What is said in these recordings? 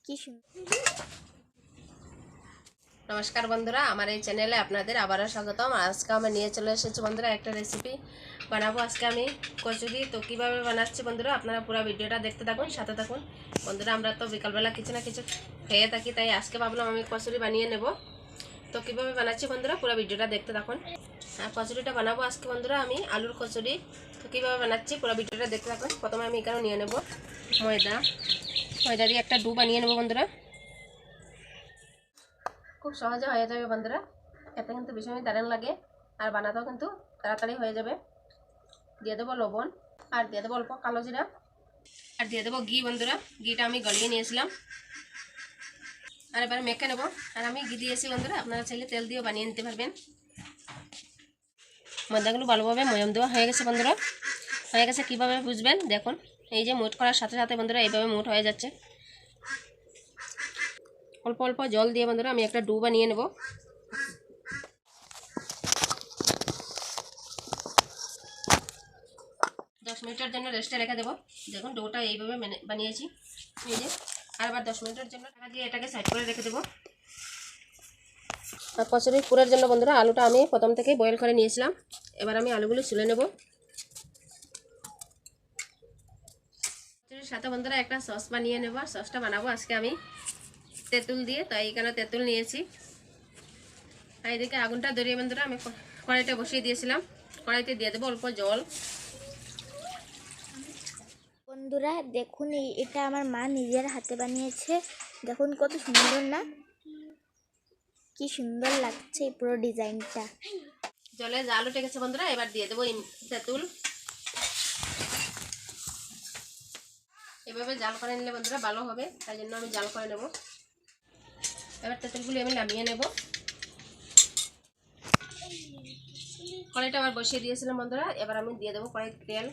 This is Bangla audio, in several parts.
কি নমস্কার বন্ধুরা, আমার এই চ্যানেলে আপনাদের আবারও স্বাগতম। আজকে আমি নিয়ে চলে এসেছি বন্ধুরা একটা রেসিপি বানাবো। আজকে আমি কচুরি। তো কীভাবে বানাচ্ছি বন্ধুরা, আপনারা পুরো ভিডিওটা দেখতে থাকুন, সাথে থাকুন। বন্ধুরা, আমরা তো বিকালবেলা কিছু না কিছু খেয়ে থাকি, তাই আজকে ভাবলাম আমি কচুরি বানিয়ে নেব। তো কীভাবে বানাচ্ছি বন্ধুরা, পুরো ভিডিওটা দেখতে থাকুন। আর কচুরিটা বানাবো আজকে বন্ধুরা আমি আলুর কচুরি। তো কীভাবে বানাচ্ছি পুরো ভিডিওটা দেখতে থাকুন। প্রথমে আমি এখানে নিয়ে নেব ময়দা দিয়ে একটা ডু বানিয়ে নেব বন্ধুরা। খুব সহজে হয়ে যাবে বন্ধুরা, এতে কিন্তু বেশি দারুণ লাগে আর বানাতেও কিন্তু তাড়াতাড়ি হয়ে যাবে। দিয়ে দেবো লবণ, আর দিয়ে দেবো অল্প কালো জিরা, আর দিয়ে দেবো ঘি বন্ধুরা। ঘিটা আমি গলিয়ে নিয়েছিলাম, আর এবার মেখে নেবো। আর আমি ঘি দিয়েছি বন্ধুরা, আপনারা চাইলে তেল দিয়েও বানিয়ে নিতে পারবেন। ময়দাগুলো ভালোভাবে ময়ম দেওয়া হয়ে গেছে বন্ধুরা। হয়ে গেছে কীভাবে বুঝবেন দেখুন, এই যে মুঠ করার সাথে সাথে বন্ধুরা এইভাবে মুঠ হয়ে যাচ্ছে। অল্প অল্প জল দিয়ে বন্ধুরা আমি একটা ডু বানিয়ে নেব। দশ মিনিটের জন্য রেস্টে রেখে দেবো। দেখুন ডোটা এইভাবে বানিয়েছি, এই যে। আর এবার 10 মিনিটের জন্য ঢাকা দিয়ে এটাকে সাইড করে রেখে দেবো। আর কচুরির পুরের জন্য বন্ধুরা আলুটা আমি প্রথম থেকেই বয়েল করে নিয়েছিলাম। এবার আমি আলুগুলো ছুলে নেব। কচুরির সাথে বন্ধুরা একটা সস বানিয়ে নেব। সসটা বানাবো আজকে আমি তেঁতুল দিয়ে, তাই এখানে তেঁতুল নিয়েছি। আর এদিকে আগুনটা ধরিয়ে বন্ধুরা আমি কড়াইটা বসিয়ে দিয়েছিলাম। কড়াইতে দিয়ে দেবো অল্প জল। বন্ধুরা দেখুন, এটা আমার মা নিজের হাতে বানিয়েছে। দেখুন কত সুন্দর না, কি সুন্দর লাগছে এই পুরো ডিজাইনটা। জলে জাল উঠে গেছে বন্ধুরা, এবার দিয়ে দেবো তেঁতুল। এভাবে জাল করে নিলে বন্ধুরা ভালো হবে, তাই জন্য আমি জাল করে নেব। এবার তেঁতুলগুলি আমি নামিয়ে নেব। কড়াইটা আবার বসিয়ে দিয়েছিলাম বন্ধুরা। এবার আমি দিয়ে দেবো কড়াইতে তেল।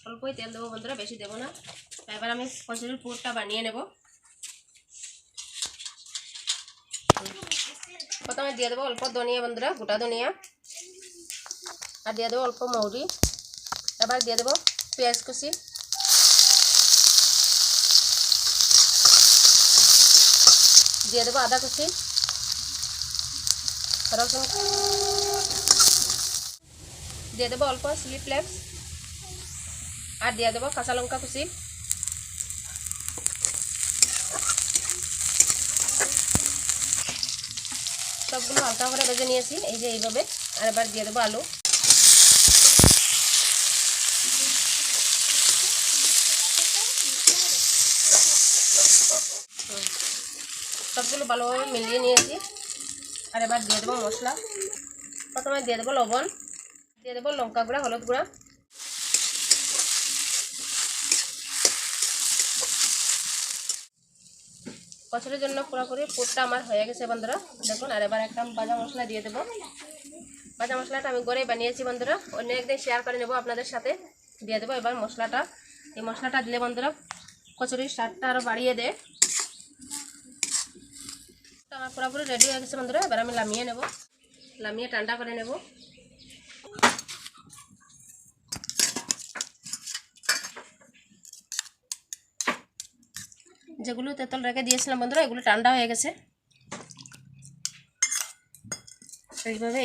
অল্পই তেল দেবো বন্ধুরা, বেশি দেবো না। এবার আমি কচুরির পুরটা বানিয়ে নেব। প্রথমে দিয়ে দেবো অল্প ধনিয়া বন্ধুরা, গোটা ধনিয়া। আর দিয়ে দেবো অল্প মৌরি। এবার দিয়ে দেবো পেঁয়াজ কুচি। দিয়ে দেবো আদা কুচি, রসুন। দিয়ে দেবো অল্প চিলি ফ্লেক্স। আর দিয়ে দেবো কাঁচা লঙ্কা কুচি। সবগুলো হালকা করে ভেজে নিয়েছি, এই যে এইভাবে। আর এবার দিয়ে দেবো আলু। সবগুলো ভালোভাবে মিলিয়ে নিয়েছি। আর এবার দিয়ে দেবো মশলা। প্রথমে দিয়ে দেবো লবণ, দিয়ে দেবো লঙ্কা গুঁড়া, হলুদ গুঁড়া। কচুরির জন্য পুরোপুরি পুরটা আমার হয়ে গেছে বন্ধুরা, দেখুন। আর এবার একটা ভাজা মশলা দিয়ে দেবো। ভাজা মশলাটা আমি ঘরেই বানিয়েছি বন্ধুরা, অন্য একদিন শেয়ার করে নেব আপনাদের সাথে। দিয়ে দেবো এবার মশলাটা। এই মশলাটা দিলে বন্ধুরা কচুরির স্বাদটা আরও বাড়িয়ে দেয়। আমার পুরোপুরি রেডি হয়ে গেছে বন্ধুরা। এবার আমি নামিয়ে নেব, নামিয়ে ঠান্ডা করে নেব। যেগুলো তেঁতুল রেখে দিয়েছিলাম বন্ধুরা, এগুলো ঠান্ডা হয়ে গেছে। এইভাবে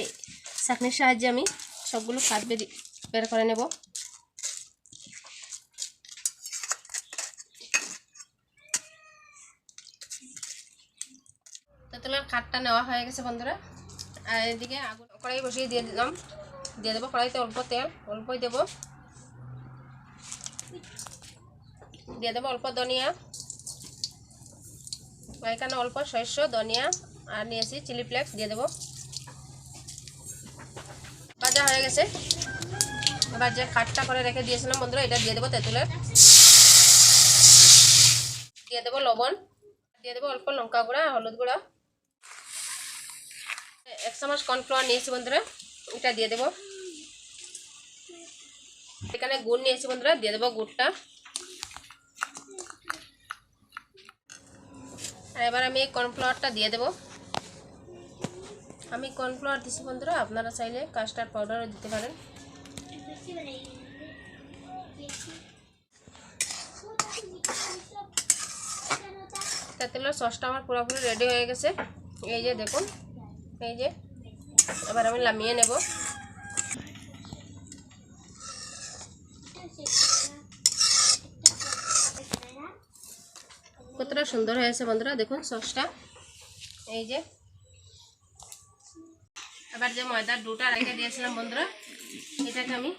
চাকনির সাহায্যে আমি সবগুলো স্বাদ বের করে নেব। তেঁতুলের খাটটা নেওয়া হয়ে গেছে বন্ধুরা। আর এদিকে আগুন কড়াই বসিয়ে দিয়ে দিলাম। দিয়ে দেবো কড়াইতে অল্প তেল, অল্পই দেবো। দিয়ে দেবো অল্প ধনিয়া, এখানে অল্প সরষে ধনিয়া আর নিয়েছি চিলি ফ্লেক্স, দিয়ে দেবো। ভাজা হয়ে গেছে। এবার যে খাটটা করে রেখে দিয়েছিলাম বন্ধুরা, এটা দিয়ে দেবো তেঁতুলের। দিয়ে দেবো লবণ, দিয়ে দেবো অল্প লঙ্কা গুঁড়া, হলুদ গুঁড়া। 1 চামচ কর্নফ্লাওয়ার নিয়েছি বন্ধুরা, এটা দিয়ে দেবো। এখানে গুড় নিয়েছি বন্ধুরা, দিয়ে দেবো গুড়টা। আর এবার আমি কর্নফ্লাওয়ারটা দিয়ে দেবো। আমি কর্নফ্লাওয়ার দিচ্ছি বন্ধুরা, আপনারা চাইলে কাস্টার্ড পাউডারও দিতে পারেন। সরিষার তেলের সসটা আমার পুরোপুরি রেডি হয়ে গেছে। এই যে দেখুন, এই যে এবার আমি নামিয়ে নেব। কতটা সুন্দর হয়েছে বন্ধুরা, দেখুন সসটা। এই যে এবার যে ময়দার ডোটা রেখে দিয়েছিলাম বন্ধুরা, এটাকে আমি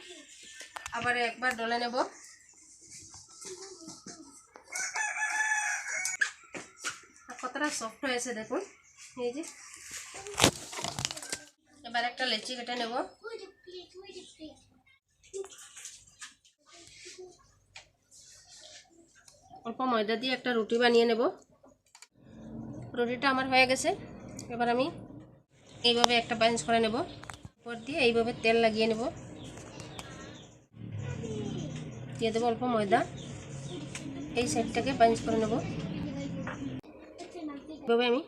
আবার একবার ডলে নেব। কতটা সফট হয়েছে দেখুন। এই যে এবার একটা লেচি কেটে নেব। অল্প ময়দা দিয়ে একটা রুটি বানিয়ে নেব। রুটিটা আমার হয়ে গেছে। এবার আমি এইভাবে একটা পাঞ্চ করে নেব, উপর দিয়ে এইভাবে তেল লাগিয়ে নেব, দিয়ে দেবো অল্প ময়দা। এই সাইডটাকে পাঞ্চ করে নেব। এইভাবে আমি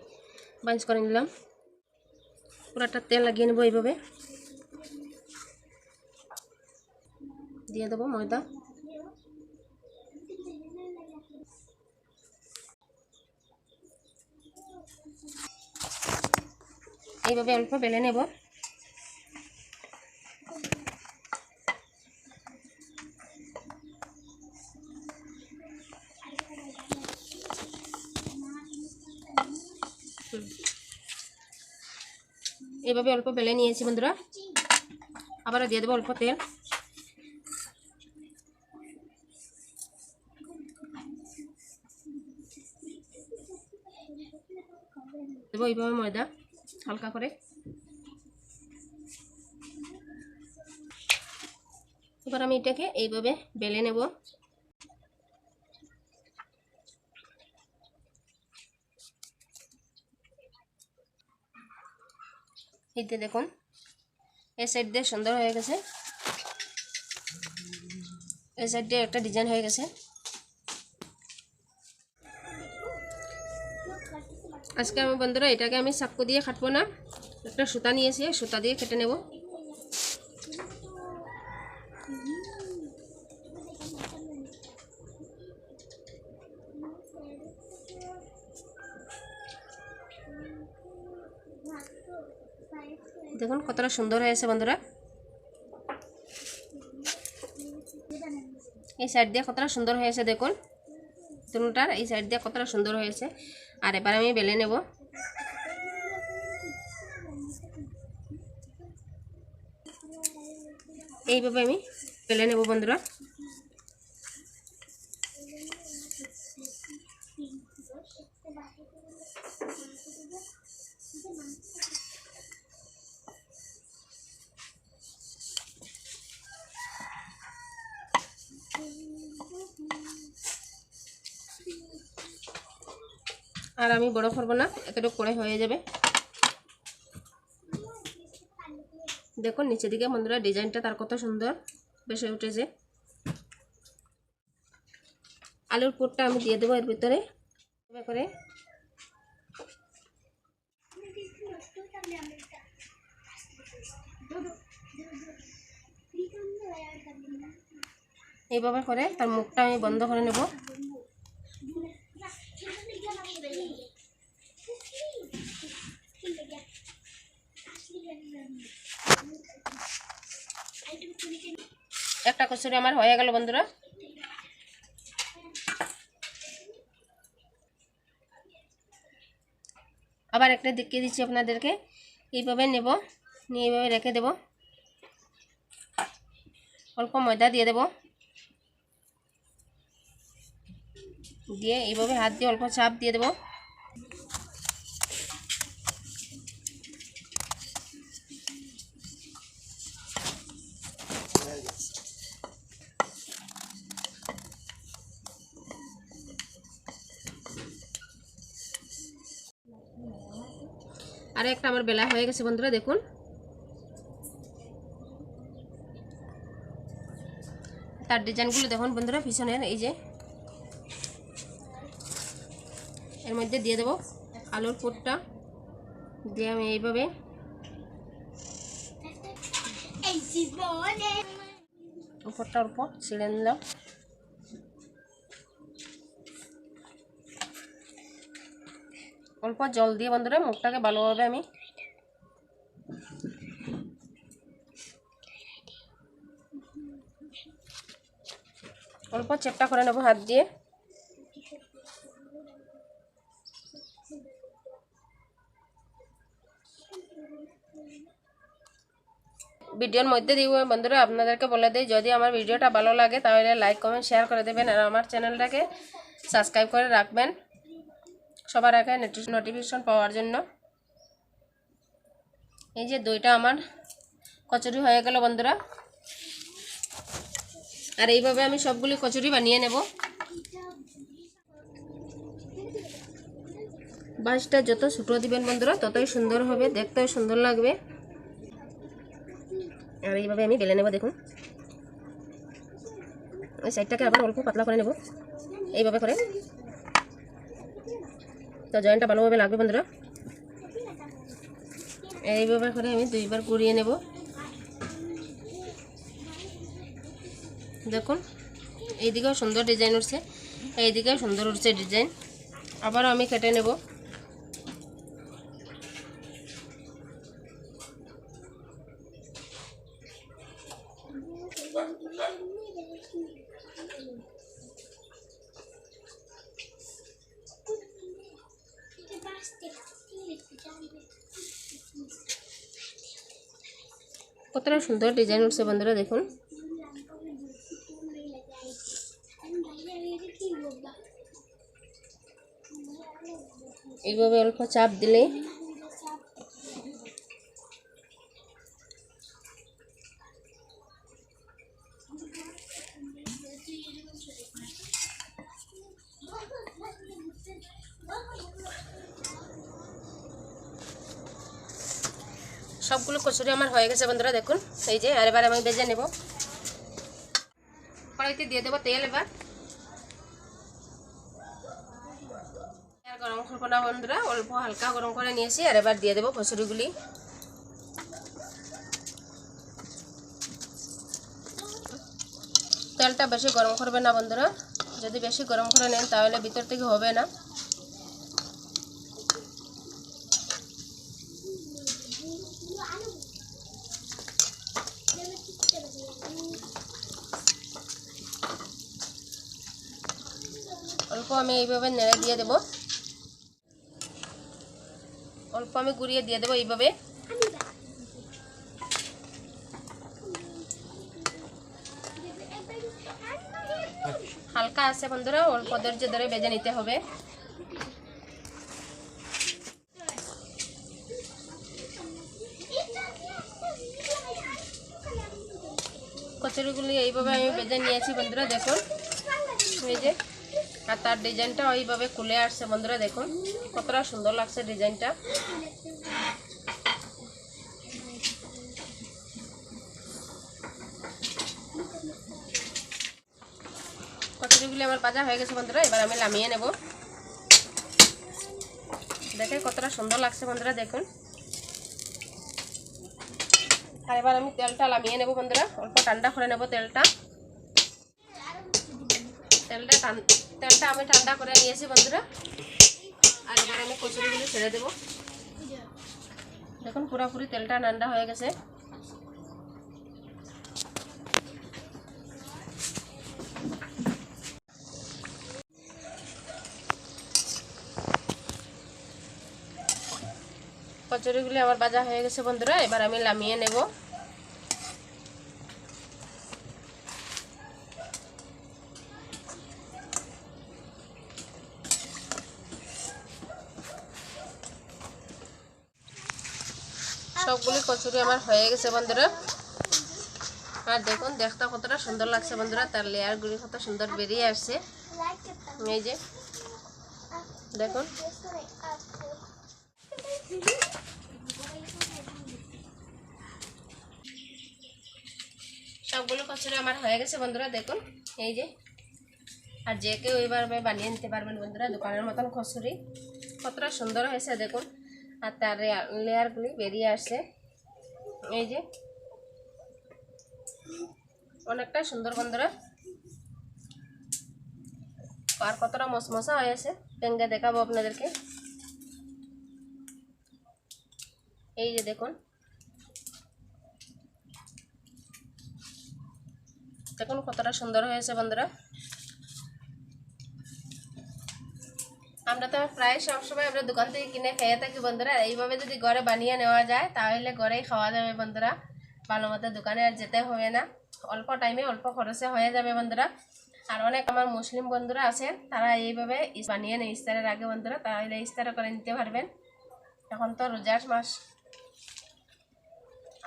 পাঞ্চ করে নিলাম, পুরাটা তেল লাগিয়ে নেব। এইভাবে দিয়ে দেবো ময়দা। এইভাবে অল্প বেলে নেব। এইভাবে অল্প বেলে নিয়েছি বন্ধুরা। আবার দিয়ে দেবো অল্প তেল। দেবো এইভাবে ময়দা হালকা করে। এবার আমি এটাকে এইভাবে বেলে নেব। এইতে দেখুন এই সাইড দিয়ে সুন্দর হয়ে গেছে, এই সাইড দিয়ে একটা ডিজাইন হয়ে গেছে। আজকে আমি বন্ধুরা এটাকে আমি চাকু দিয়ে কাটবো না, একটা সুতা নিয়েছি, সুতা দিয়ে কেটে নেব। দেখুন কতটা সুন্দর হয়েছে বন্ধুরা। এই সাইড দিয়ে কতটা সুন্দর হয়েছে দেখুন, দুটার এই সাইড দিয়ে কতটা সুন্দর হয়েছে। আর এবার আমি বেলে নেব। এইভাবে আমি বেলে নেব বন্ধুরা। আর আমি বড় করব না, এতটুকু করে হয়ে যাবে। দেখুন নিচে দিকে বন্ধুরা ডিজাইনটা তার কত সুন্দর বেশি উঠেছে। আলুর পুরটা আমি দিয়ে দেবো এর ভিতরে করে। এইভাবে করে তার মুখটা আমি বন্ধ করে নেব। একটা কচুরি আমার হয়ে গেল বন্ধুরা। আবার একটা দেখিয়ে দিচ্ছি আপনাদেরকে। এইভাবে নেব, নিয়ে এইভাবে রেখে দেব, অল্প ময়দা দিয়ে দেব, দিয়ে এইভাবে হাত দিয়ে অল্প চাপ দিয়ে দেব। আর একটা আমার বেলা হয়ে গেছে বন্ধুরা, দেখুন। তার ডিজাইনগুলো দেখুন বন্ধুরা পিছনের। এই যে এর মধ্যে দিয়ে দেব আলুর পুরটা, দিয়ে আমি এইভাবে উপরটা অল্প ছিঁড়ে নিলাম। অল্প জল দিয়ে বন্ধুরা মুখটাকে ভালোভাবে আমি অল্প চেপটা করে নেব হাত দিয়ে। ভিডিওর মধ্যে দিব বন্ধুরা, আপনাদেরকে বলে দিই যদি আমার ভিডিওটা ভালো লাগে তাহলে লাইক কমেন্ট শেয়ার করে দেবেন আর আমার চ্যানেলটাকে সাবস্ক্রাইব করে রাখবেন সবার আগে নোটিফিকেশন পাওয়ার জন্য। এই যে দইটা আমার কচুরি হয়ে গেল বন্ধুরা, আর এইভাবে আমি সবগুলি কচুরি বানিয়ে নেব। বাঁশটা যত ছোটো দিবেন বন্ধুরা ততই সুন্দর হবে, দেখতেও সুন্দর লাগবে। আর এইভাবে আমি বেলে নেব। দেখুন ওই সাইডটাকে আবার অল্প পাতলা করে নেব এইভাবে করে, তো জয়েন্টটা ভালোভাবে লাগবে বন্ধুরা। এইভাবে করে আমি দুইবার ঘুরিয়ে নেব। দেখুন এইদিকেও সুন্দর ডিজাইন উঠছে, এইদিকেও সুন্দর উঠছে ডিজাইন। আবারও আমি কেটে নেব। কতটা সুন্দর ডিজাইন উঠছে বন্ধুরা দেখুন। এইভাবে অল্প চাপ দিলে সবগুলো কচুরি আমার হয়ে গেছে বন্ধুরা দেখুন। এই যে আর এবার আমি ভেজে নেব। কড়াইতে দিয়ে দেবো তেল। এবার গরম করবো না বন্ধুরা, অল্প হালকা গরম করে নিয়েছি। আর এবার দিয়ে দেবো কচুরিগুলি। তেলটা বেশি গরম করবে না বন্ধুরা, যদি বেশি গরম করে নেন তাহলে ভিতর থেকে হবে না। অল্প আমি এইভাবে নেড়ে দিয়ে দেব, অল্প আমি গুঁড়িয়ে দিয়ে দেবো এইভাবে। হালকা আছে বন্ধুরা, অল্প ধৈর্য ধরে ভেজে নিতে হবে। কচুরিগুলি এইভাবে আমি ভেজে নিয়েছি বন্ধুরা দেখুন। এই যে আর তার ডিজাইনটা ওইভাবে খুলে আসছে বন্ধুরা দেখুন কতটা সুন্দর লাগছে ডিজাইনটা। কচুরিগুলি আমার ভাজা হয়ে গেছে বন্ধুরা, এবার আমি নামিয়ে নেব। দেখেন কতটা সুন্দর লাগছে বন্ধুরা দেখুন। আর এবার আমি তেলটা নামিয়ে নেব বন্ধুরা, অল্প ঠান্ডা করে নেব তেলটা। তেলটা আমি ঠান্ডা করে নিয়েছি বন্ধুরা। আর এবার আমি কচুরিগুলি ছেড়ে দেব। দেখুন পুরোপুরি তেলটা ঠান্ডা হয়ে গেছে। কচুরিগুলি আমার ভাজা হয়ে গেছে বন্ধুরা, এবার আমি নামিয়ে নেব। সবগুলি কচুরি আমার হয়ে গেছে বন্ধুরা। আর দেখুন দেখতে কতটা সুন্দর লাগছে বন্ধুরা, তার লেয়ারগুলি কত সুন্দর বেরিয়ে আসছে। এই যে দেখুন সবগুলো কচুরি আমার হয়ে গেছে বন্ধুরা দেখুন। এই যে আর যে কেউ এইভাবে বানিয়ে নিতে পারবেন বন্ধুরা, দোকানের মতন কচুরি কতটা সুন্দর হয়েছে দেখুন। আর তার লেয়ারগুলি বেরিয়ে আসছে। এই যে অনেকটা সুন্দর বন্ধুরা, আর কতটা মশমশা হয়েছে ভেঙে দেখাবো আপনাদেরকে। এই যে দেখুন, দেখুন কতটা সুন্দর হয়েছে বন্ধুরা। আমরা তো প্রায় সবসময় আমরা দোকান থেকে কিনে খেয়ে থাকি বন্ধুরা। এইভাবে যদি ঘরে বানিয়ে নেওয়া যায় তাহলে ঘরেই খাওয়া যাবে বন্ধুরা, ভালো মতো দোকানে আর যেতে হবে না, অল্প টাইমে অল্প খরচে হয়ে যাবে বন্ধুরা। আর অনেক আমার মুসলিম বন্ধুরা আছেন, তারা এইভাবে বানিয়ে নেয় ইফতারের আগে বন্ধুরা, তাহলে ইফতার করে নিতে পারবেন। এখন তো রোজার মাস।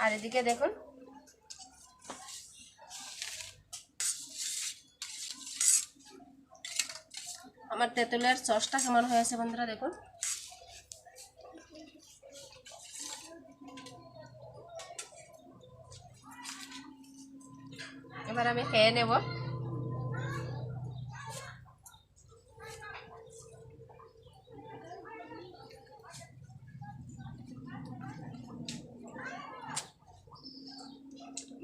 আর এদিকে দেখুন আমার তেঁতুলের সসটা কেমন হয়েছে বন্ধুরা, দেখুন। এবার আমি খেয়ে নেব।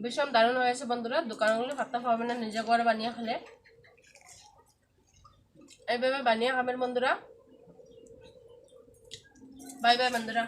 ভীষণ দারুণ হয়েছে বন্ধুরা, দোকানগুলো ভাবতে পারবে না নিজে ঘরে বানিয়ে খেলে। এইভাবে বানিয়ে খাবেন বন্ধুরা। বাই বাই বন্ধুরা।